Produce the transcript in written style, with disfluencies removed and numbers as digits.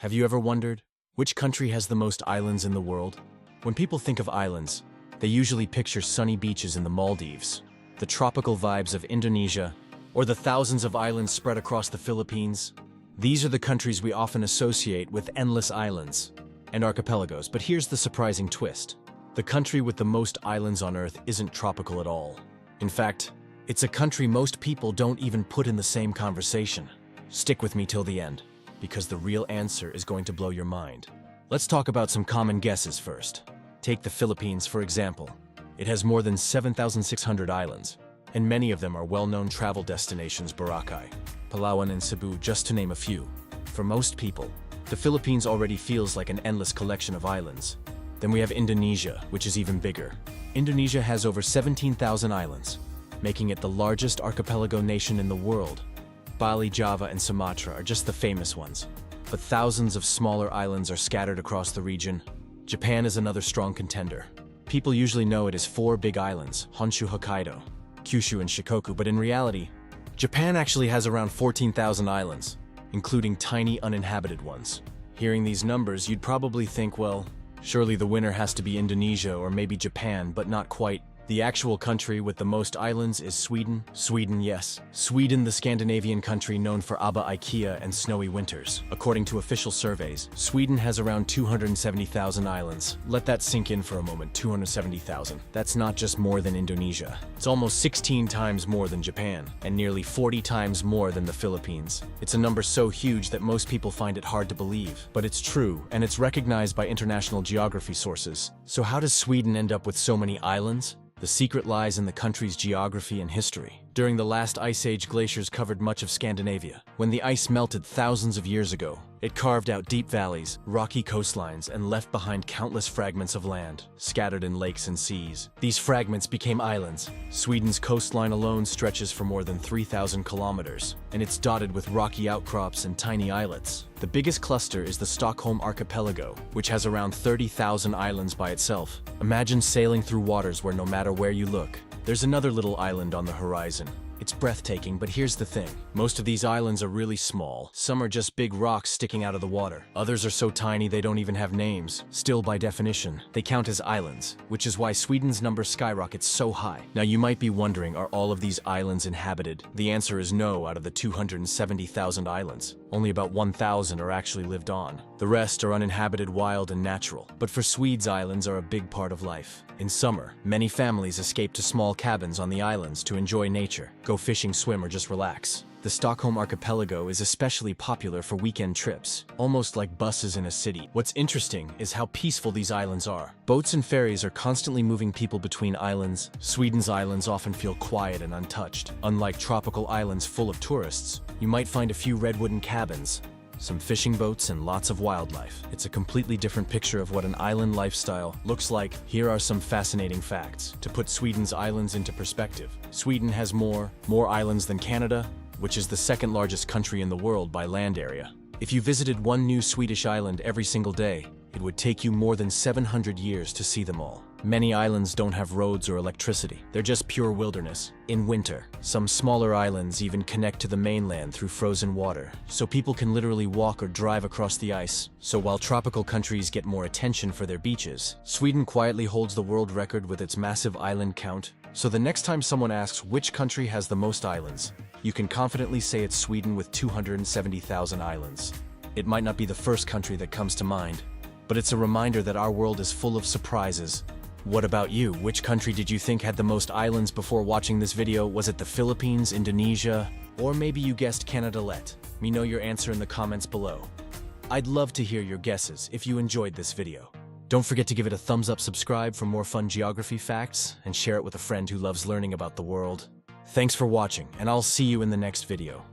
Have you ever wondered which country has the most islands in the world? When people think of islands, they usually picture sunny beaches in the Maldives, the tropical vibes of Indonesia, or the thousands of islands spread across the Philippines. These are the countries we often associate with endless islands and archipelagos, but here's the surprising twist. The country with the most islands on Earth isn't tropical at all. In fact, it's a country most people don't even put in the same conversation. Stick with me till the end, because the real answer is going to blow your mind. Let's talk about some common guesses first. Take the Philippines, for example. It has more than 7,600 islands, and many of them are well-known travel destinations: Boracay, Palawan, and Cebu, just to name a few. For most people, the Philippines already feels like an endless collection of islands. Then we have Indonesia, which is even bigger. Indonesia has over 17,000 islands, making it the largest archipelago nation in the world. Bali, Java, and Sumatra are just the famous ones, but thousands of smaller islands are scattered across the region. Japan is another strong contender. People usually know it as 4 big islands: Honshu, Hokkaido, Kyushu, and Shikoku, but in reality, Japan actually has around 14,000 islands, including tiny uninhabited ones. Hearing these numbers, you'd probably think, well, surely the winner has to be Indonesia or maybe Japan, but not quite. The actual country with the most islands is Sweden. Sweden, yes. Sweden, the Scandinavian country known for ABBA, IKEA, and snowy winters. According to official surveys, Sweden has around 270,000 islands. Let that sink in for a moment, 270,000. That's not just more than Indonesia. It's almost 16 times more than Japan, and nearly 40 times more than the Philippines. It's a number so huge that most people find it hard to believe. But it's true, and it's recognized by international geography sources. So how does Sweden end up with so many islands? The secret lies in the country's geography and history. During the last ice age, glaciers covered much of Scandinavia. When the ice melted thousands of years ago, it carved out deep valleys, rocky coastlines, and left behind countless fragments of land, scattered in lakes and seas. These fragments became islands. Sweden's coastline alone stretches for more than 3,000 kilometers, and it's dotted with rocky outcrops and tiny islets. The biggest cluster is the Stockholm archipelago, which has around 30,000 islands by itself. Imagine sailing through waters where no matter where you look, there's another little island on the horizon. It's breathtaking, but here's the thing. Most of these islands are really small. Some are just big rocks sticking out of the water. Others are so tiny they don't even have names. Still, by definition, they count as islands, which is why Sweden's number skyrockets so high. Now you might be wondering, are all of these islands inhabited? The answer is no. Out of the 270,000 islands, only about 1,000 are actually lived on. The rest are uninhabited, wild, and natural. But for Swedes, islands are a big part of life. In summer, many families escape to small cabins on the islands to enjoy nature, go fishing, swim, or just relax. The Stockholm archipelago is especially popular for weekend trips, almost like buses in a city. What's interesting is how peaceful these islands are. Boats and ferries are constantly moving people between islands. Sweden's islands often feel quiet and untouched. Unlike tropical islands full of tourists, you might find a few red wooden cabins, some fishing boats, and lots of wildlife. It's a completely different picture of what an island lifestyle looks like. Here are some fascinating facts to put Sweden's islands into perspective. Sweden has more islands than Canada, which is the second largest country in the world by land area. If you visited one new Swedish island every single day, it would take you more than 700 years to see them all. Many islands don't have roads or electricity. They're just pure wilderness. In winter, some smaller islands even connect to the mainland through frozen water, so people can literally walk or drive across the ice. So while tropical countries get more attention for their beaches, Sweden quietly holds the world record with its massive island count. So the next time someone asks which country has the most islands, you can confidently say it's Sweden with 270,000 islands. It might not be the first country that comes to mind, but it's a reminder that our world is full of surprises. What about you? Which country did you think had the most islands before watching this video? Was it the Philippines, Indonesia, or maybe you guessed Canada? Let me know your answer in the comments below. I'd love to hear your guesses if you enjoyed this video. Don't forget to give it a thumbs up, subscribe for more fun geography facts, and share it with a friend who loves learning about the world. Thanks for watching, and I'll see you in the next video.